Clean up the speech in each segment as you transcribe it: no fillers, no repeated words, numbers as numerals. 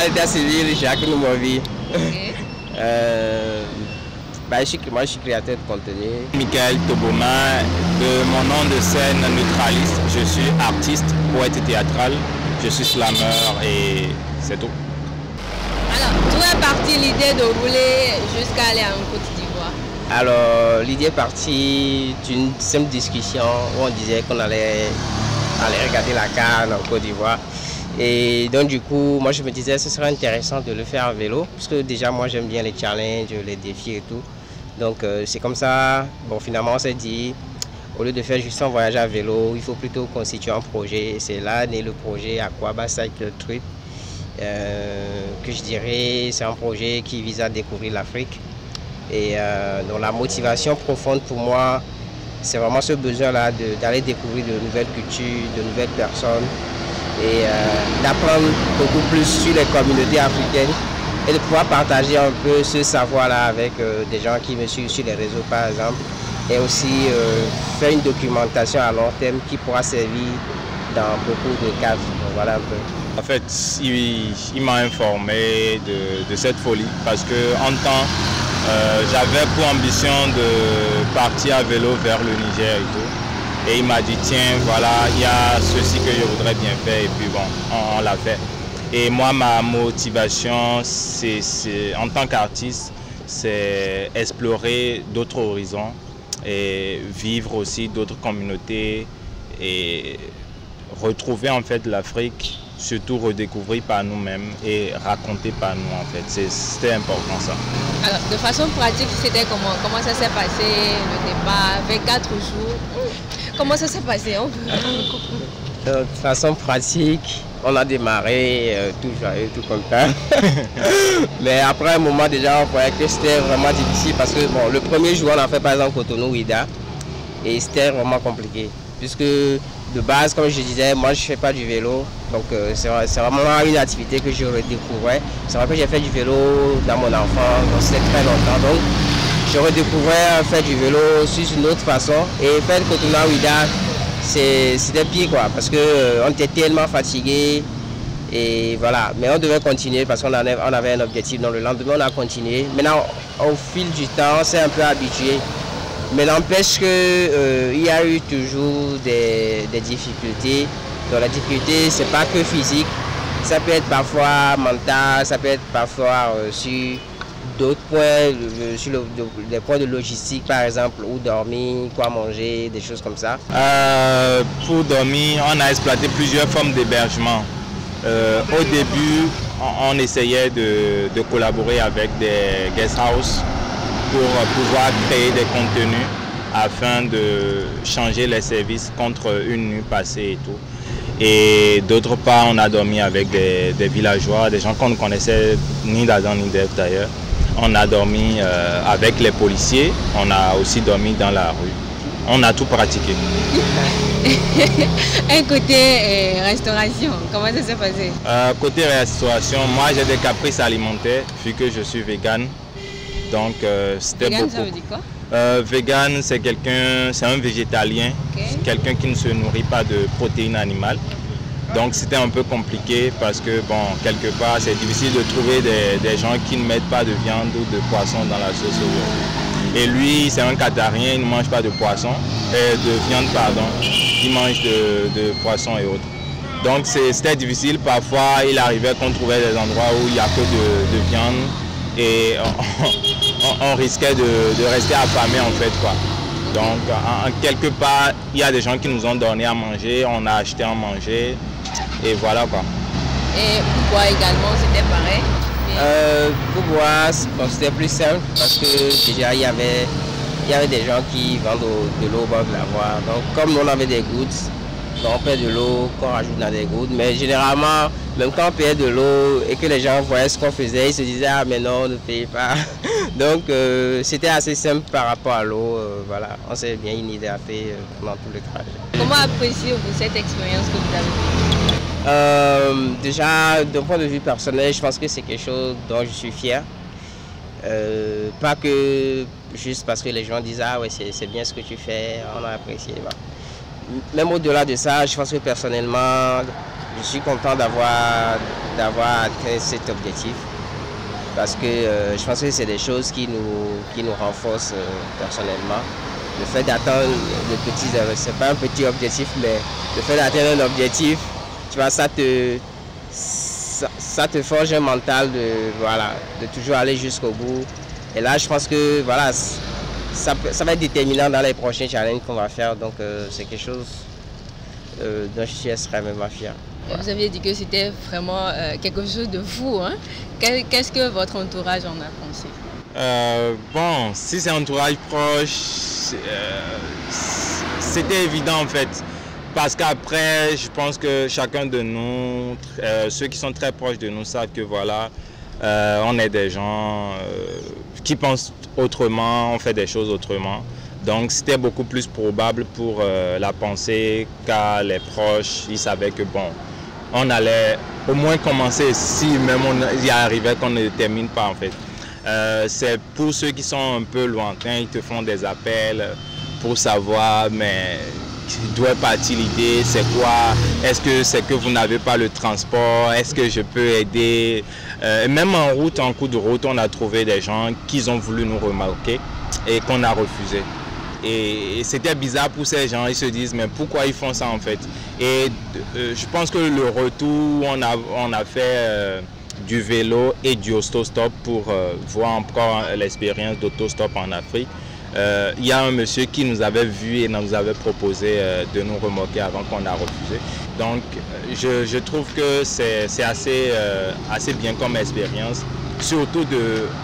l'état civil, Jacques Noumovi. Ok. Moi, je suis créateur de contenu. Michael Toboma, de mon nom de scène neutraliste, je suis artiste, poète théâtral, je suis slameur et c'est tout. Alors, d'où est partie l'idée de rouler jusqu'à aller en Côte d'Ivoire? Alors, l'idée est partie d'une simple discussion où on disait qu'on allait regarder la CAN en Côte d'Ivoire. Et donc du coup, moi je me disais ce serait intéressant de le faire en vélo, parce que déjà moi j'aime bien les challenges, les défis et tout. Donc c'est comme ça, bon finalement on s'est dit, au lieu de faire juste un voyage à vélo, il faut plutôt constituer un projet. C'est là né le projet Aquaba Cycle Trip, que je dirais c'est un projet qui vise à découvrir l'Afrique. Et donc la motivation profonde pour moi, c'est vraiment ce besoin-là d'aller découvrir de nouvelles cultures, de nouvelles personnes, et d'apprendre beaucoup plus sur les communautés africaines et de pouvoir partager un peu ce savoir-là avec des gens qui me suivent sur les réseaux par exemple, et aussi faire une documentation à long terme qui pourra servir dans beaucoup de cas. Voilà un peu. En fait, il m'a informé de cette folie parce que en temps, j'avais pour ambition de partir à vélo vers le Niger et tout. Et il m'a dit, tiens, voilà, il y a ceci que je voudrais bien faire. Et puis bon, on l'a fait. Et moi, ma motivation, en tant qu'artiste, c'est explorer d'autres horizons et vivre aussi d'autres communautés et retrouver en fait l'Afrique, surtout redécouvrir par nous-mêmes et raconter par nous en fait. C'était important ça. Alors, de façon pratique, c'était comment? Comment ça s'est passé le départ? 24 jours. Comment ça s'est passé? De façon pratique, on a démarré tout joyeux, tout content. Mais après un moment déjà, on voyait que c'était vraiment difficile parce que bon, le premier jour, on a fait par exemple Cotonou-Ouidah et c'était vraiment compliqué. Puisque de base, comme je disais, moi je ne fais pas du vélo. Donc c'est vraiment une activité que je redécouvrais. C'est vrai que j'ai fait du vélo dans mon enfance, donc c'était très longtemps. Donc je redécouvrais faire du vélo sur une autre façon. Et faire le Cotonou-Ouidah, c'était pire quoi, parce qu'on était tellement fatigué. Et voilà, mais on devait continuer parce qu'on avait un objectif. Donc le lendemain, on a continué. Maintenant, au fil du temps, on s'est un peu habitué. Mais n'empêche qu'il y a eu toujours des difficultés. Donc la difficulté, c'est pas que physique, ça peut être parfois mental, ça peut être parfois sur d'autres points, sur des points de logistique par exemple, où dormir, quoi manger, des choses comme ça. Pour dormir, on a exploité plusieurs formes d'hébergement. Au début, on essayait de collaborer avec des guest house pour pouvoir créer des contenus afin de changer les services contre une nuit passée et tout. Et d'autre part, on a dormi avec des villageois, des gens qu'on ne connaissait ni d'Adam ni d'Ève d'ailleurs. On a dormi avec les policiers, on a aussi dormi dans la rue. On a tout pratiqué. Un côté restauration, comment ça s'est passé? Côté restauration, moi j'ai des caprices alimentaires vu que je suis vegan. Donc c'était beaucoup. Ça veut dire quoi? Vegan, c'est un végétalien, okay. Quelqu'un qui ne se nourrit pas de protéines animales. Donc c'était un peu compliqué parce que bon, quelque part c'est difficile de trouver des gens qui ne mettent pas de viande ou de poisson dans la sauce aujourd'hui. Et lui, c'est un Qatarien, il ne mange pas de poisson, de viande pardon, il mange de poisson et autres. Donc c'était difficile, parfois il arrivait qu'on trouvait des endroits où il n'y a que de viande. Et on risquait de rester affamé en fait quoi. Donc en quelque part il y a des gens qui nous ont donné à manger, on a acheté à manger et voilà quoi. Et pour boire également c'était pareil? Pour boire c'était plus simple parce que déjà il y avait des gens qui vendent de l'eau au bord de la voie. Donc comme on avait des gouttes, on paie de l'eau qu'on rajoute dans des gouttes, mais généralement, même quand on payait de l'eau et que les gens voyaient ce qu'on faisait, ils se disaient ah mais non, ne payez pas. Donc c'était assez simple par rapport à l'eau, voilà, on s'est bien une idée à faire pendant tout le trajet. Comment appréciez-vous cette expérience que vous avez vécue? Déjà, d'un point de vue personnel, je pense que c'est quelque chose dont je suis fier. Pas que juste parce que les gens disent ah ouais c'est bien ce que tu fais, on a apprécié. Voilà. même au-delà de ça, je pense que personnellement, je suis content d'avoir atteint cet objectif. Parce que je pense que c'est des choses qui nous renforcent personnellement. Le fait d'atteindre le petit, c'est pas un petit objectif, mais le fait d'atteindre un objectif, tu vois, ça te forge un mental de toujours aller jusqu'au bout. Et là, je pense que voilà, ça va être déterminant dans les prochains challenges qu'on va faire. Donc, c'est quelque chose dont je suis extrêmement fier. Vous aviez dit que c'était vraiment quelque chose de fou, hein? Qu'est-ce que votre entourage en a pensé? Bon, si c'est un entourage proche, c'était évident en fait. Parce qu'après, je pense que chacun de nous, ceux qui sont très proches de nous savent que voilà, on est des gens qui pensent autrement, on fait des choses autrement. Donc c'était beaucoup plus probable pour la pensée qu'à les proches. Ils savaient que bon, on allait au moins commencer si même on y arrivait qu'on ne termine pas en fait. C'est pour ceux qui sont un peu lointains, ils te font des appels pour savoir mais d'où est partie l'idée, c'est quoi, est-ce que c'est que vous n'avez pas le transport, est-ce que je peux aider. Même en route, en cours de route, on a trouvé des gens qui ont voulu nous remarquer et qu'on a refusé. Et c'était bizarre pour ces gens, ils se disent mais pourquoi ils font ça en fait. Et je pense que le retour, on a fait du vélo et du autostop pour voir encore l'expérience d'autostop en Afrique. Il y a un monsieur qui nous avait vu et nous avait proposé de nous remorquer avant qu'on a refusé. Donc je trouve que c'est assez bien comme expérience, surtout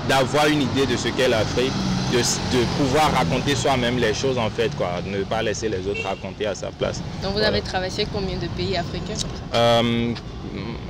d'avoir une idée de ce qu'est l'Afrique, de pouvoir raconter soi-même les choses en fait, quoi, ne pas laisser les autres raconter à sa place. Donc vous avez traversé combien de pays africains?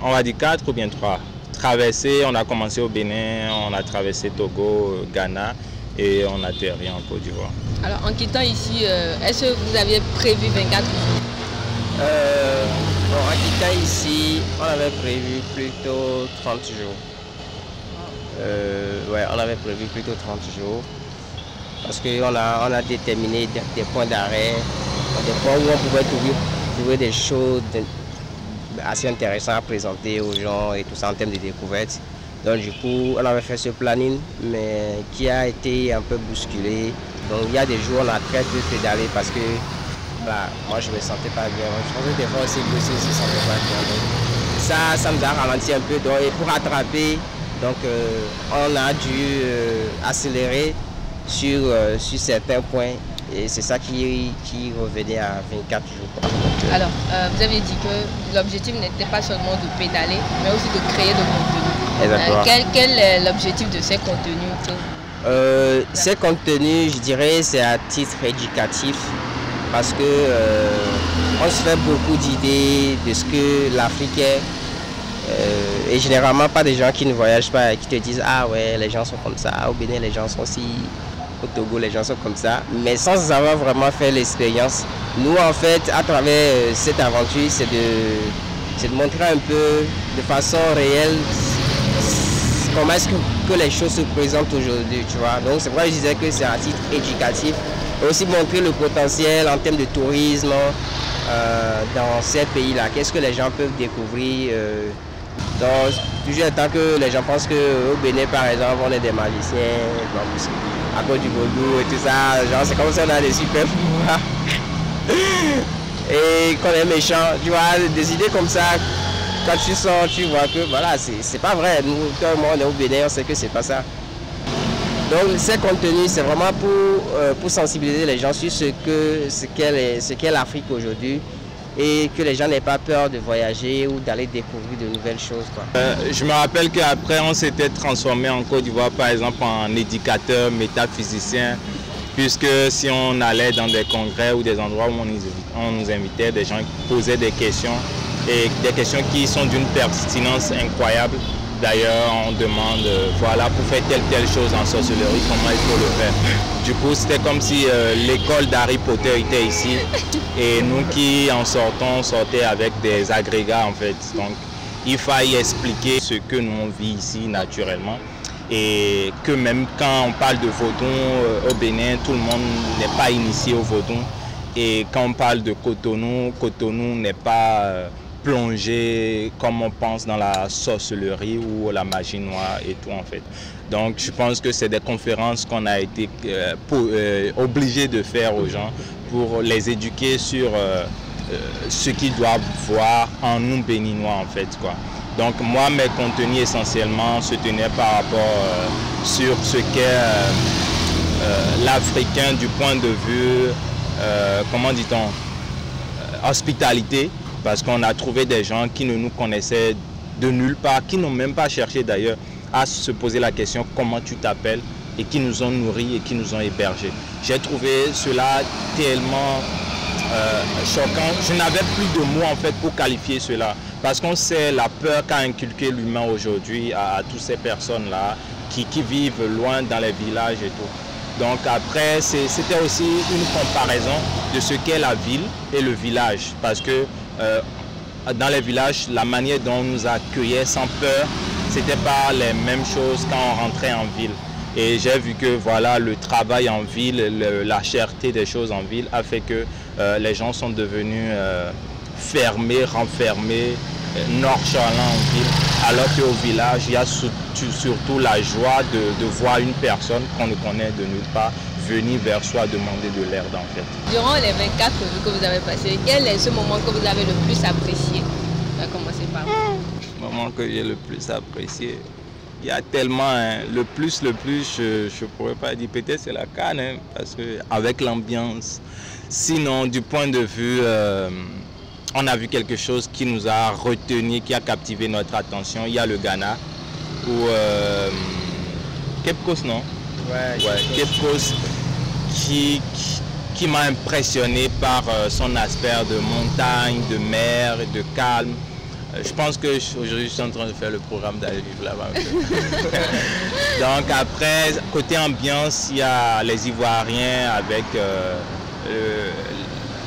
On va dire 4 ou bien 3. Traversé, on a commencé au Bénin, on a traversé Togo, Ghana et on a atterri en Côte d'Ivoire. Alors en quittant ici, est-ce que vous aviez prévu 24 jours? Bon, en quittant ici, on avait prévu plutôt 30 jours. Ouais, on avait prévu plutôt 30 jours. Parce qu'on a déterminé des points d'arrêt, des points où on pouvait trouver des choses assez intéressantes à présenter aux gens et tout ça en termes de découverte. Donc du coup, on avait fait ce planning, mais qui a été un peu bousculé. Donc il y a des jours, on a très peu pédalé parce que bah, moi je ne me sentais pas bien. Je pense que des fois aussi, que ne se sentait pas bien. Donc, ça nous a ralenti un peu. Donc, et pour rattraper, donc, on a dû accélérer sur certains points. Et c'est ça qui revenait à 24 jours. Alors, vous avez dit que l'objectif n'était pas seulement de pédaler, mais aussi de créer de contenu. Exactement. Quel est l'objectif de ces contenus? Ces contenus, je dirais, c'est à titre éducatif. Parce que on se fait beaucoup d'idées de ce que l'Afrique est. Et généralement, pas des gens qui ne voyagent pas et qui te disent « Ah ouais, les gens sont comme ça, au Bénin, les gens sont si... » Au Togo, les gens sont comme ça, mais sans avoir vraiment fait l'expérience. Nous, en fait, à travers cette aventure, c'est de montrer un peu de façon réelle comment est-ce que les choses se présentent aujourd'hui, tu vois. Donc, c'est pourquoi je disais que c'est un titre éducatif. Et aussi montrer le potentiel en termes de tourisme dans ces pays-là. Qu'est-ce que les gens peuvent découvrir donc, toujours le temps que les gens pensent qu'au Bénin, par exemple, on est des magiciens, à cause du vaudou et tout ça. Genre, c'est comme si on a des super pouvoirs. Et qu'on est méchant. Tu vois, des idées comme ça, quand tu sors, tu vois que voilà, c'est pas vrai. Nous, tout le monde est au Bénin, on sait que c'est pas ça. Donc, ces contenus, c'est vraiment pour sensibiliser les gens sur ce qu'est l'Afrique aujourd'hui. Et que les gens n'aient pas peur de voyager ou d'aller découvrir de nouvelles choses, quoi. Je me rappelle qu'après, on s'était transformé en Côte d'Ivoire, par exemple, en éducateur, métaphysicien, puisque si on allait dans des congrès ou des endroits où on nous invitait, des gens posaient des questions, et des questions qui sont d'une pertinence incroyable. D'ailleurs, on demande, voilà, pour faire telle chose en sorcellerie, comment il faut le faire. Du coup, c'était comme si l'école d'Harry Potter était ici. Et nous qui en sortait avec des agrégats, en fait. Donc, il fallait expliquer ce que nous on vit ici naturellement. Et que même quand on parle de vaudou au Bénin, tout le monde n'est pas initié au vaudou. Et quand on parle de Cotonou, Cotonou n'est pas plongé comme on pense dans la sorcellerie ou la magie noire et tout en fait. Donc je pense que c'est des conférences qu'on a été obligé de faire aux gens pour les éduquer sur ce qu'ils doivent voir en nous béninois en fait quoi. Donc moi mes contenus essentiellement se tenaient par rapport sur ce qu'est l'Africain du point de vue, comment dit-on, hospitalité, parce qu'on a trouvé des gens qui ne nous connaissaient de nulle part, qui n'ont même pas cherché d'ailleurs à se poser la question comment tu t'appelles et qui nous ont nourris et qui nous ont hébergés. J'ai trouvé cela tellement choquant. Je n'avais plus de mots en fait pour qualifier cela parce qu'on sait la peur qu'a inculqué l'humain aujourd'hui à toutes ces personnes-là qui vivent loin dans les villages et tout. Donc après, c'était aussi une comparaison de ce qu'est la ville et le village parce que dans les villages, la manière dont on nous accueillait sans peur, c'était pas les mêmes choses quand on rentrait en ville. Et j'ai vu que voilà, le travail en ville, la cherté des choses en ville a fait que les gens sont devenus fermés, renfermés, nonchalants en ville. Alors qu'au village, il y a surtout la joie de voir une personne qu'on ne connaît de nulle part venir vers soi demander de l'aide en fait. Durant les 24 jours que vous avez passés, quel est ce moment que vous avez le plus apprécié? On va commencer par vous. Le moment que j'ai le plus apprécié, il y a tellement, hein, le plus, je ne pourrais pas dire, peut-être c'est la Cannes, hein, parce qu'avec l'ambiance. Sinon, du point de vue, on a vu quelque chose qui nous a retenu, qui a captivé notre attention. Il y a le Ghana, ou Cape Coast, non? Ouais, Cape Coast, qui m'a impressionné par son aspect de montagne, de mer, de calme. Je pense qu'aujourd'hui, je suis en train de faire le programme d'aller vivre là-bas. Donc après, côté ambiance, il y a les Ivoiriens avec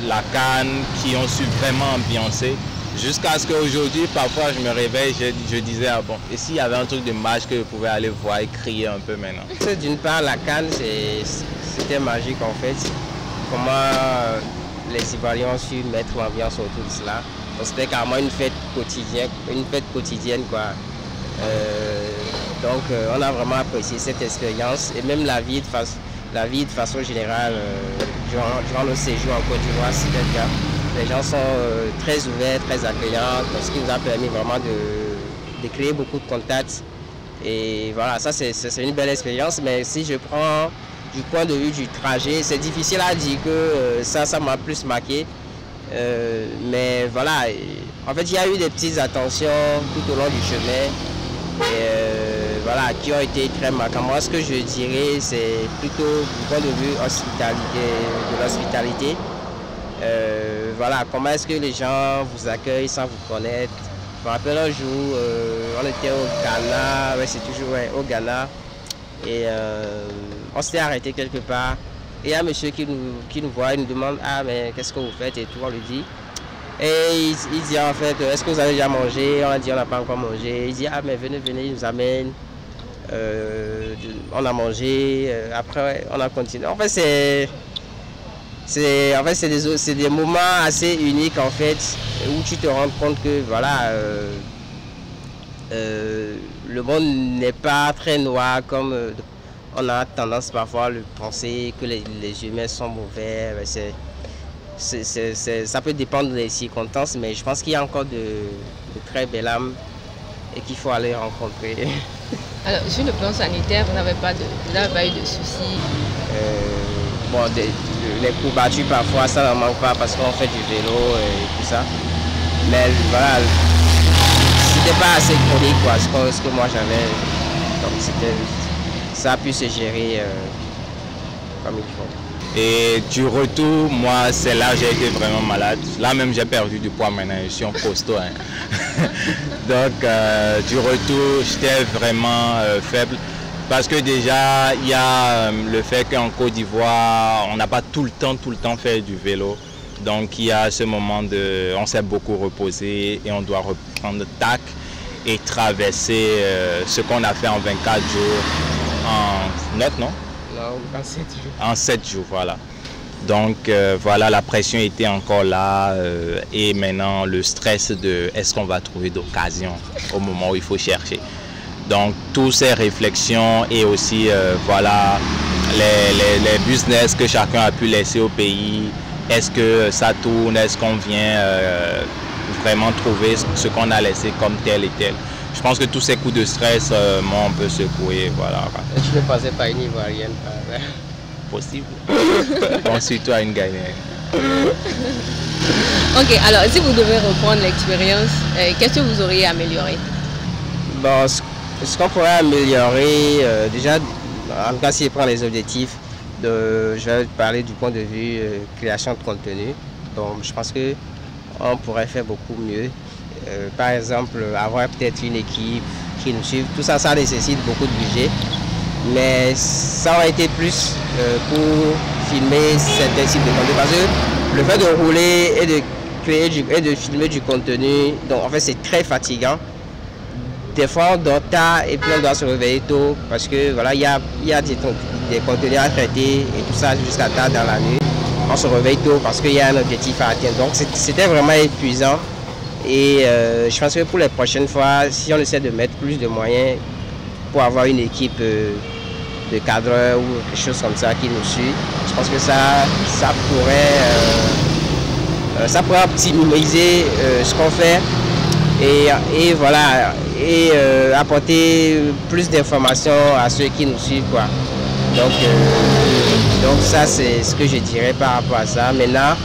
la Cannes qui ont su vraiment ambiancer. Jusqu'à ce qu'aujourd'hui, parfois, je me réveille, je disais, ah bon, et s'il y avait un truc de match que je pouvais aller voir et crier un peu maintenant? D'une part, la Cannes, c'était magique en fait. Comment les Ivoiriens ont su mettre l'ambiance autour de cela. C'était carrément une fête quotidienne quoi. Donc on a vraiment apprécié cette expérience et même la vie de façon générale durant nos séjours en Côte d'Ivoire, c'est le cas. Les gens sont très ouverts, très accueillants, ce qui nous a permis vraiment de créer beaucoup de contacts. Et voilà, ça c'est une belle expérience, mais si je prends du point de vue du trajet, c'est difficile à dire que ça m'a plus marqué. Mais voilà, en fait il y a eu des petites attentions tout au long du chemin voilà, qui ont été très marquantes. Moi ce que je dirais c'est plutôt du point de vue de l'hospitalité. Voilà, comment est-ce que les gens vous accueillent sans vous connaître. Je me rappelle un jour, on était au Ghana, ouais, c'est toujours au Ghana, et on s'était arrêté quelque part. Et il y a un monsieur qui nous voit, il nous demande « Ah, mais qu'est-ce que vous faites ?» et tout, on lui dit. Et il dit en fait « Est-ce que vous avez déjà mangé ?» On a dit « On n'a pas encore mangé. » Il dit « Ah, mais venez, il nous amène. » On a mangé, après on a continué. En fait, c'est des moments assez uniques en fait, où tu te rends compte que voilà, le monde n'est pas très noir comme... on a tendance parfois à penser que les humains sont mauvais. Ça peut dépendre des circonstances, mais je pense qu'il y a encore de très belles âmes et qu'il faut aller rencontrer. Alors, sur le plan sanitaire, vous n'avez pas eu de soucis? Bon, les courbatures parfois, ça n'en manque pas parce qu'on fait du vélo et tout ça. Mais voilà, c'était pas assez chronique quoi, ce que moi j'avais. Donc ça a pu se gérer comme il faut. Et du retour, moi, c'est là que j'ai été vraiment malade. Là même, j'ai perdu du poids maintenant, je suis en costaud. Hein. Donc, du retour, j'étais vraiment faible. Parce que déjà, il y a le fait qu'en Côte d'Ivoire, on n'a pas tout le temps fait du vélo. Donc, il y a ce moment on s'est beaucoup reposé et on doit reprendre tac et traverser ce qu'on a fait en 24 jours. En 9, non? Non, en 7 jours. En 7 jours, voilà. Donc voilà, la pression était encore là et maintenant le stress de est-ce qu'on va trouver d'occasion au moment où il faut chercher. Donc toutes ces réflexions et aussi voilà les business que chacun a pu laisser au pays. Est-ce que ça tourne? Est-ce qu'on vient vraiment trouver ce qu'on a laissé comme tel et tel? Je pense que tous ces coups de stress m'ont un peu secoué. Voilà. Tu ne pensais pas une Ivoirienne par là? Possible. Bon, surtout à une Ghanéenne. Ok, alors si vous devez reprendre l'expérience, qu'est-ce que vous auriez amélioré? Bon, ce qu'on pourrait améliorer, déjà, en tout cas si je prends les objectifs, je vais parler du point de vue création de contenu. Donc je pense qu'on pourrait faire beaucoup mieux. Par exemple, avoir peut-être une équipe qui nous suive. Tout ça, ça nécessite beaucoup de budget. Mais ça aurait été plus pour filmer certains types de contenu. Parce que le fait de rouler et de créer et de filmer du contenu, donc en fait c'est très fatigant. Des fois on dort tard et puis on doit se réveiller tôt parce que voilà, il y a des contenus à traiter et tout ça jusqu'à tard dans la nuit. On se réveille tôt parce qu'il y a un objectif à atteindre. Donc c'était vraiment épuisant. Et je pense que pour les prochaines fois, si on essaie de mettre plus de moyens pour avoir une équipe de cadreurs ou quelque chose comme ça qui nous suit, je pense que ça pourrait optimiser ce qu'on fait et voilà, et apporter plus d'informations à ceux qui nous suivent, quoi. Donc ça c'est ce que je dirais par rapport à ça. Maintenant,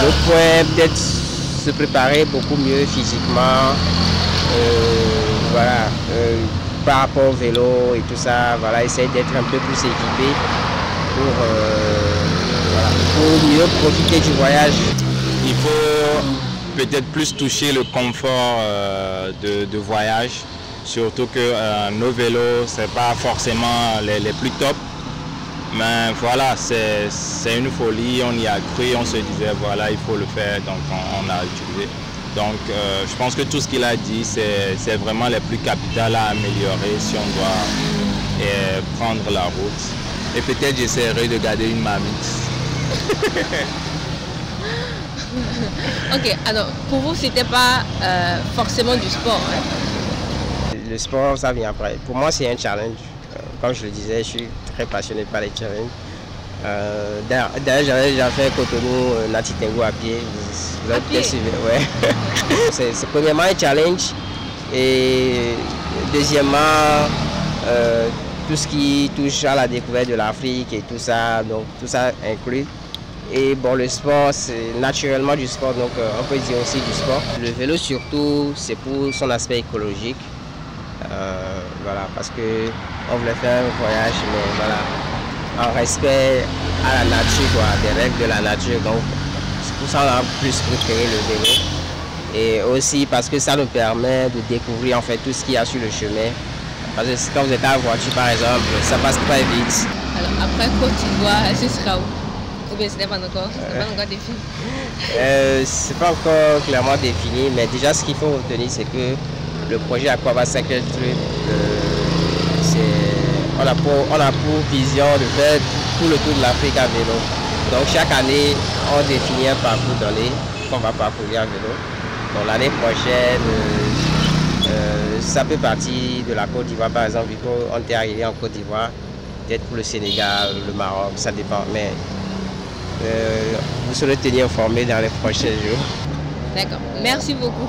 l'autre point, peut-être se préparer beaucoup mieux physiquement, voilà, par rapport au vélo et tout ça, voilà, essayer d'être un peu plus équipé voilà, pour mieux profiter du voyage. Il faut peut-être plus toucher le confort de voyage, surtout que nos vélos, c'est pas forcément les plus top. Mais voilà, c'est une folie, on y a cru, on se disait voilà, il faut le faire, donc on a utilisé. Donc je pense que tout ce qu'il a dit, c'est vraiment les plus capitales à améliorer si on doit prendre la route. Et peut-être j'essaierai de garder une marmite. Ok, alors pour vous, c'était pas forcément du sport, hein? Le sport, ça vient après. Pour moi, c'est un challenge. Comme je le disais, je suis très passionné par les challenges. D'ailleurs, j'avais déjà fait Cotonou, Nati Tengu à pied. À pied? Ouais. C'est premièrement un challenge et deuxièmement, tout ce qui touche à la découverte de l'Afrique et tout ça, donc tout ça inclus. Et bon, le sport, c'est naturellement du sport, donc on peut dire aussi du sport. Le vélo surtout, c'est pour son aspect écologique. Voilà, parce que on voulait faire un voyage, mais voilà, en respect à la nature, quoi, des règles de la nature. Donc, c'est pour ça qu'on a plus préféré le vélo. Et aussi parce que ça nous permet de découvrir en fait tout ce qu'il y a sur le chemin. Parce que quand vous êtes en voiture, par exemple, ça passe pas vite. Alors, après Côte d'Ivoire, ce sera où? Ou bien ce n'est pas encore défini? C'est pas encore clairement défini, mais déjà ce qu'il faut retenir, c'est que le projet Aquaba Cycle Trip, on a pour vision de faire tout le tour de l'Afrique à vélo. Donc chaque année, on définit un parcours donné qu'on va parcourir à vélo. Donc l'année prochaine, ça peut partir de la Côte d'Ivoire, par exemple, vu qu'on est arrivé en Côte d'Ivoire, peut-être pour le Sénégal, le Maroc, ça dépend. Mais vous serez tenus informés dans les prochains jours. D'accord, merci beaucoup.